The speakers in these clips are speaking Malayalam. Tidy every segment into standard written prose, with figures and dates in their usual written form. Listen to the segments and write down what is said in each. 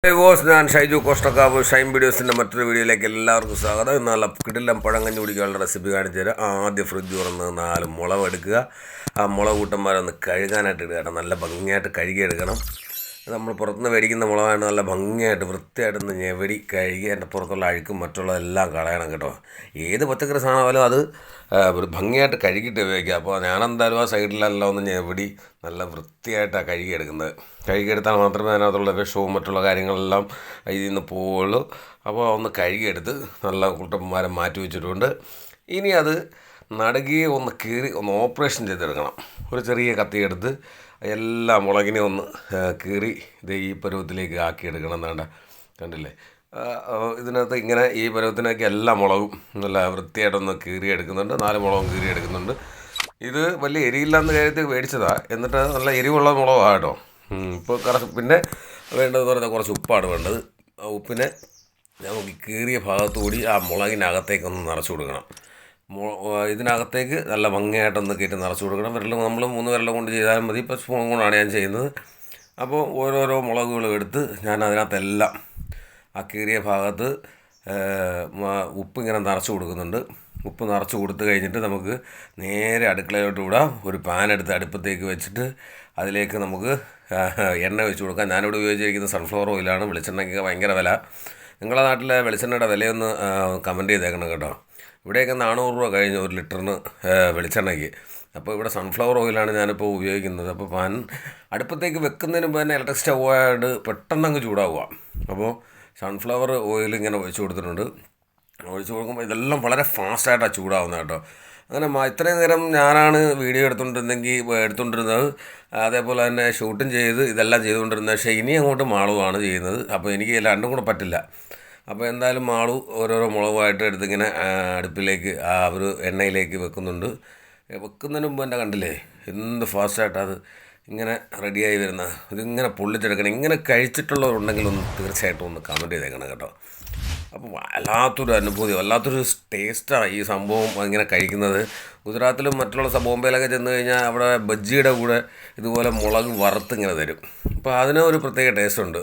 ഞാൻ ഷൈജു കോസ്റ്റക്കാവ് ഷൈൻ വീഡിയോസിൻ്റെ മറ്റൊരു വീഡിയോയിലേക്ക് എല്ലാവർക്കും സ്വാഗതം. നല്ല കിടിലം പഴങ്കഞ്ഞി കുടിക്കാനുള്ള റെസിപ്പി കാണിച്ചു തരാം. ആദ്യം ഫ്രിഡ്ജ് തുറന്ന് 4 മുളക് എടുക്കുക. ആ മുളക് കൂട്ടന്മാരൊന്ന് കഴുകാനായിട്ട് ഇടുക കേട്ടോ. നല്ല ഭംഗിയായിട്ട് കഴുകിയെടുക്കണം. നമ്മൾ പുറത്തുനിന്ന് മേടിക്കുന്ന മുളകാണ്. നല്ല ഭംഗിയായിട്ട് വൃത്തിയായിട്ടൊന്ന് ഞെവടി കഴുകി അതിൻ്റെ പുറത്തുള്ള അഴുക്കും മറ്റുള്ളതെല്ലാം കളയണം കേട്ടോ. ഏത് പച്ചക്കറി സാധനമായാലും അത് ഭംഗിയായിട്ട് കഴുകിയിട്ട് ഉപയോഗിക്കുക. അപ്പോൾ ഞാനെന്തായാലും ആ സൈഡിലെല്ലാം ഒന്ന് ഞെവടി നല്ല വൃത്തിയായിട്ടാണ് കഴുകിയെടുക്കുന്നത്. കഴുകിയെടുത്താൽ മാത്രമേ അതിനകത്തുള്ള വിഷവും മറ്റുള്ള കാര്യങ്ങളെല്ലാം ഇതിൽ നിന്ന് പോവുള്ളൂ. അപ്പോൾ ഒന്ന് കഴുകിയെടുത്ത് നല്ല കുട്ടന്മാരെ മാറ്റി വെച്ചിട്ടുണ്ട്. ഇനി അത് നടുകെ ഒന്ന് കീറി ഒന്ന് ഓപ്പറേഷൻ ചെയ്തെടുക്കണം. ഒരു ചെറിയ കത്തിയെടുത്ത് എല്ലാ മുളകിനെ ഒന്ന് കീറി ഇത് ഈ പരുവത്തിലേക്ക് ആക്കിയെടുക്കണം. എന്നാണ്ട കണ്ടില്ലേ, ഇതിനകത്ത് ഇങ്ങനെ ഈ പരുവത്തിനൊക്കെ എല്ലാ മുളകും നല്ല വൃത്തിയായിട്ടൊന്ന് കീറിയെടുക്കുന്നുണ്ട്. 4 മുളകും കീറിയെടുക്കുന്നുണ്ട്. ഇത് വലിയ എരിയില്ലാത്ത കാര്യത്തിൽ മേടിച്ചതാണ്. എന്നിട്ട് നല്ല എരിവുള്ള മുളകാണ് കേട്ടോ. ഇപ്പോൾ പിന്നെ വേണ്ടതെന്ന് പറഞ്ഞാൽ കുറച്ച് ഉപ്പാണ് വേണ്ടത്. ഉപ്പിനെ നമുക്ക് കീറിയ ഭാഗത്തുകൂടി ആ മുളകിനകത്തേക്കൊന്ന് നിറച്ച് കൊടുക്കണം. ഇതിനകത്തേക്ക് നല്ല ഭംഗിയായിട്ടൊന്ന് കയറ്റി നിറച്ച് കൊടുക്കണം. നമ്മൾ 3 വിരലും കൊണ്ട് ചെയ്താലും മതി. ഇപ്പോൾ സ്പൂൺ കൊണ്ടാണ് ഞാൻ ചെയ്യുന്നത്. അപ്പോൾ ഓരോരോ മുളകുകളും എടുത്ത് ഞാൻ അതിനകത്തെല്ലാം ആ കീറിയ ഭാഗത്ത് ഉപ്പിങ്ങനെ നിറച്ച് കൊടുക്കുന്നുണ്ട്. ഉപ്പ് നിറച്ച് കൊടുത്തു കഴിഞ്ഞിട്ട് നമുക്ക് നേരെ അടുക്കളയിലോട്ട് വിടാം. ഒരു പാൻ എടുത്ത് അടുപ്പത്തേക്ക് വെച്ചിട്ട് അതിലേക്ക് നമുക്ക് എണ്ണ വെച്ച് കൊടുക്കാം. ഞാനിവിടെ ഉപയോഗിച്ചിരിക്കുന്നത് സൺഫ്ലവർ ഓയിലാണ്. വെളിച്ചെണ്ണയ്ക്ക് ഭയങ്കര വില. നിങ്ങളുടെ നാട്ടിലെ വെളിച്ചെണ്ണയുടെ വിലയൊന്ന് കമൻറ്റ് ചെയ്തേക്കണം കേട്ടോ. ഇവിടെയൊക്കെ 400 രൂപ കഴിഞ്ഞ് 1 ലിറ്ററിന് വെളിച്ചെണ്ണയ്ക്ക്. അപ്പോൾ ഇവിടെ സൺഫ്ലവർ ഓയിലാണ് ഞാനിപ്പോൾ ഉപയോഗിക്കുന്നത്. അപ്പോൾ പാൻ അടുപ്പത്തേക്ക് വെക്കുന്നതിന് മുമ്പ് തന്നെ ഇലക്ട്രിക് സ്റ്റൗ ആയിട്ട് പെട്ടെന്നങ്ങ് ചൂടാവുക. അപ്പോൾ സൺഫ്ലവർ ഓയിൽ ഇങ്ങനെ ഒഴിച്ച് കൊടുത്തിട്ടുണ്ട്. ഒഴിച്ച് കൊടുക്കുമ്പോൾ ഇതെല്ലാം വളരെ ഫാസ്റ്റായിട്ടാണ് ചൂടാവുന്നത് കേട്ടോ. അങ്ങനെ ഇത്രയും നേരം ഞാനാണ് വീഡിയോ എടുത്തുകൊണ്ടിരുന്നത്. അതേപോലെ തന്നെ ഷൂട്ടും ചെയ്ത് ഇതെല്ലാം ചെയ്തുകൊണ്ടിരുന്നത്. പക്ഷേ ഇനി അങ്ങോട്ട് മാളുവാണ് ചെയ്യുന്നത്. അപ്പോൾ എനിക്ക് രണ്ടും കൂടെ പറ്റില്ല. അപ്പോൾ എന്തായാലും മാളു ഓരോരോ മുളകുമായിട്ട് എടുത്തിങ്ങനെ അടുപ്പിലേക്ക് ഒരു എണ്ണയിലേക്ക് വെക്കുന്നുണ്ട്. വെക്കുന്നതിന് മുമ്പ് തന്നെ കണ്ടില്ലേ എന്ത് ഫാസ്റ്റായിട്ടാണ് അത് ഇങ്ങനെ റെഡിയായി വരുന്നത്. ഇതിങ്ങനെ പൊള്ളിച്ചെടുക്കണം. ഇങ്ങനെ കഴിച്ചിട്ടുള്ളവരുണ്ടെങ്കിൽ ഒന്ന് തീർച്ചയായിട്ടും ഒന്ന് കമൻറ്റ് ചെയ്തേക്കണം കേട്ടോ. അപ്പോൾ വല്ലാത്തൊരു അനുഭൂതി, വല്ലാത്തൊരു ടേസ്റ്റാണ് ഈ സംഭവം ഇങ്ങനെ കഴിക്കുന്നത്. ഗുജറാത്തിലും മറ്റുള്ള ബോംബെയിലൊക്കെ ചെന്ന് കഴിഞ്ഞാൽ അവിടെ ബജ്ജിയുടെ കൂടെ ഇതുപോലെ മുളക് വറുത്തിങ്ങനെ തരും. അപ്പോൾ അതിന് ഒരു പ്രത്യേക ടേസ്റ്റുണ്ട്.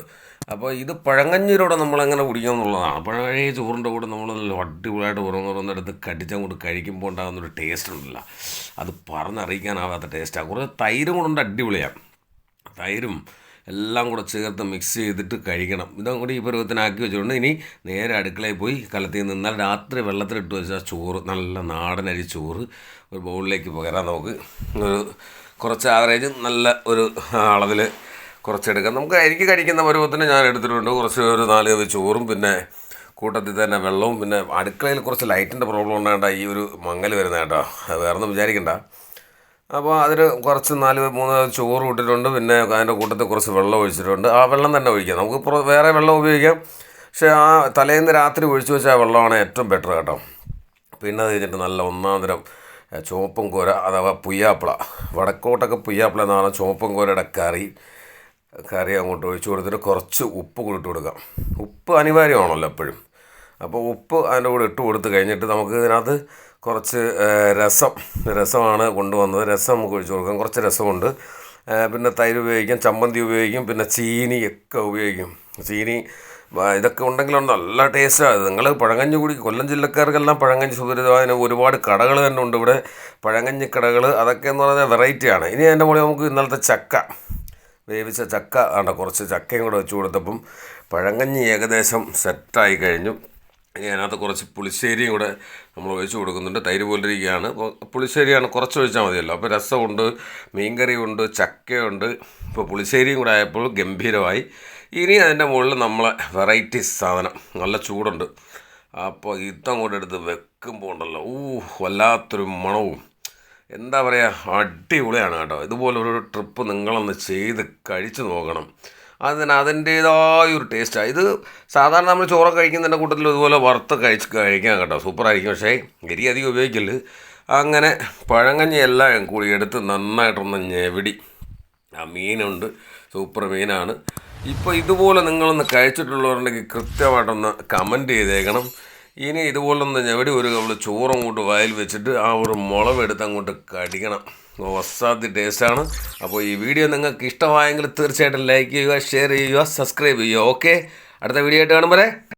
അപ്പോൾ ഇത് പഴങ്കഞ്ഞിലൂടെ നമ്മളെങ്ങനെ കുടിക്കുക എന്നുള്ളതാണ്. പഴയ ചോറിൻ്റെ കൂടെ നമ്മൾ അടിപൊളിയായിട്ട് ഓരോന്നോരോന്നെടുത്ത് കടിച്ചങ്ങോട്ട് കഴിക്കുമ്പോൾ ഉണ്ടാകുന്നൊരു ടേസ്റ്റ് ഉണ്ടല്ലോ, അത് പറഞ്ഞറിയിക്കാനാവാത്ത ടേസ്റ്റാണ്. കുറേ തൈരും കൂടെ ഉണ്ട്, അടിപൊളിയാണ്. തൈരും എല്ലാം കൂടെ ചേർത്ത് മിക്സ് ചെയ്തിട്ട് കഴിക്കണം. ഇതും കൂടി ഈ പരുവത്തിനാക്കി വെച്ചിട്ടുണ്ട്. ഇനി നേരെ അടുക്കളയിൽ പോയി കലത്തിൽ നിന്നാൽ രാത്രി വെള്ളത്തിലിട്ട് വെച്ചാൽ ചോറ്, നല്ല നാടനരി ചോറ് ഒരു ബൗളിലേക്ക് പകരാം. നമുക്ക് കുറച്ച് ആവറേജ് നല്ല ഒരു അളവിൽ കുറച്ചെടുക്കാം. നമുക്ക് അരിക്ക് കഴിക്കുന്ന പരുവത്തിന് ഞാൻ എടുത്തിട്ടുണ്ട്. കുറച്ച് ഒരു 4 കപ്പ് ചോറും പിന്നെ കൂട്ടത്തിൽ തന്നെ വെള്ളവും. പിന്നെ അടുക്കളയിൽ കുറച്ച് ലൈറ്റിൻ്റെ പ്രോബ്ലം ഉണ്ടാകേണ്ട ഈ ഒരു മങ്ങൽ വരുന്നത് കേട്ടോ, അത് വേറൊന്നും വിചാരിക്കണ്ട. അപ്പോൾ അതിന് കുറച്ച് 3 ചോറ് ഇട്ടിട്ടുണ്ട്. പിന്നെ അതിൻ്റെ കൂട്ടത്തിൽ കുറച്ച് വെള്ളം ഒഴിച്ചിട്ടുണ്ട്. ആ വെള്ളം തന്നെ ഒഴിക്കാം. നമുക്ക് വേറെ വെള്ളം ഉപയോഗിക്കാം. പക്ഷേ ആ തലേന്ന് രാത്രി ഒഴിച്ചു വെച്ച ആ വെള്ളമാണ് ഏറ്റവും ബെറ്റർ കേട്ടോ. പിന്നെ അത് കഴിഞ്ഞിട്ട് നല്ല ഒന്നാന്തരം ചുവപ്പൻ കോര അഥവാ പുയ്യാപ്പിള, വടക്കോട്ടൊക്കെ പുയ്യാപ്പിള എന്ന് പറഞ്ഞാൽ ചുവപ്പൻ കോരയുടെ കറി അങ്ങോട്ട് ഒഴിച്ചു കൊടുത്തിട്ട് കുറച്ച് ഉപ്പ് കൂടി ഇട്ട് കൊടുക്കാം. ഉപ്പ് അനിവാര്യമാണല്ലോ എപ്പോഴും. അപ്പോൾ ഉപ്പ് അതിൻ്റെ കൂടെ ഇട്ട് കൊടുത്ത് കഴിഞ്ഞിട്ട് നമുക്ക് ഇതിനകത്ത് കുറച്ച് രസമാണ് കൊണ്ടുവന്നത്. രസം നമുക്ക് ഒഴിച്ചു കൊടുക്കാം. കുറച്ച് രസമുണ്ട്. പിന്നെ തൈര് ഉപയോഗിക്കാം, ചമ്മന്തി ഉപയോഗിക്കും, പിന്നെ ചീനിയൊക്കെ ഉപയോഗിക്കും. ചീനി ഇതൊക്കെ ഉണ്ടെങ്കിലുണ്ട് നല്ല ടേസ്റ്റാണ്. നിങ്ങൾ പഴങ്കഞ്ഞി കൂടി കൊല്ലം ജില്ലക്കാർക്കെല്ലാം പഴങ്കഞ്ഞി സുപരിതമായതിന് ഒരുപാട് കടകൾ തന്നെ ഉണ്ട് ഇവിടെ, പഴങ്കഞ്ഞി കടകൾ. അതൊക്കെ എന്ന് പറഞ്ഞാൽ വെറൈറ്റിയാണ്. ഇനി അതിൻ്റെ കൂടെ നമുക്ക് ഇന്നലത്തെ വേവിച്ച ചക്ക കുറച്ച് ചക്കയും കൂടെ വെച്ച് കൊടുത്തപ്പം പഴങ്കഞ്ഞി ഏകദേശം സെറ്റായി കഴിഞ്ഞു. ഇനി അതിനകത്ത് കുറച്ച് പുളിശ്ശേരിയും കൂടെ നമ്മൾ ഒഴിച്ച് കൊടുക്കുന്നുണ്ട്. തൈര് പോലിരിക്കുകയാണ്. പുളിശ്ശേരിയാണ് കുറച്ച് ഒഴിച്ചാൽ മതിയല്ലോ. അപ്പോൾ രസമുണ്ട്, മീൻകറിയുണ്ട്, ചക്കയുണ്ട്. ഇപ്പോൾ പുളിശ്ശേരിയും കൂടെ ആയപ്പോൾ ഗംഭീരമായി. ഇനി അതിൻ്റെ മുകളിൽ നമ്മളെ വെറൈറ്റി സാധനം നല്ല ചൂടുണ്ട്. അപ്പോൾ ഇതങ്ങോട്ട് എടുത്ത് വെക്കുമ്പോൾ ഉണ്ടല്ലോ വല്ലാത്തൊരു മണവും, എന്താ പറയുക, അടിപൊളിയാണ് കേട്ടോ. ഇതുപോലൊരു ട്രിപ്പ് നിങ്ങളൊന്ന് ചെയ്ത് കഴിച്ച് നോക്കണം. അതിൻ്റേതായൊരു ടേസ്റ്റാണ്. ഇത് സാധാരണ നമ്മൾ ചോറൊക്കെ കഴിക്കുന്നതിൻ്റെ കൂട്ടത്തിൽ ഇതുപോലെ വറുത്ത് കഴിക്കാം കേട്ടോ, സൂപ്പറായിരിക്കും. പക്ഷേ എരി അധികം ഉപയോഗിക്കല്. അങ്ങനെ പഴങ്കഞ്ഞി എല്ലാം കൂടി എടുത്ത് നന്നായിട്ടൊന്ന് ഞെവിടി. ആ മീനുണ്ട്, സൂപ്പർ മീനാണ്. ഇപ്പോൾ ഇതുപോലെ നിങ്ങളൊന്ന് കഴിച്ചിട്ടുള്ളവരുണ്ടെങ്കിൽ കൃത്യമായിട്ടൊന്ന് കമൻറ്റ് ചെയ്തേക്കണം. ഇനി ഇതുപോലൊന്ന് ഞെവടി ഒരു കവള് ചോറങ്ങോട്ട് വായിൽ വെച്ചിട്ട് ആ ഒരു മുളകെടുത്ത് അങ്ങോട്ട് കടിക്കണം. അസാധ്യ ടേസ്റ്റാണ്. അപ്പോൾ ഈ വീഡിയോ നിങ്ങൾക്ക് ഇഷ്ടമായെങ്കിൽ തീർച്ചയായിട്ടും ലൈക്ക് ചെയ്യുക, ഷെയർ ചെയ്യുക, സബ്സ്ക്രൈബ് ചെയ്യുക. ഓക്കെ, അടുത്ത വീഡിയോ ആയിട്ട് കാണുമ്പോൾ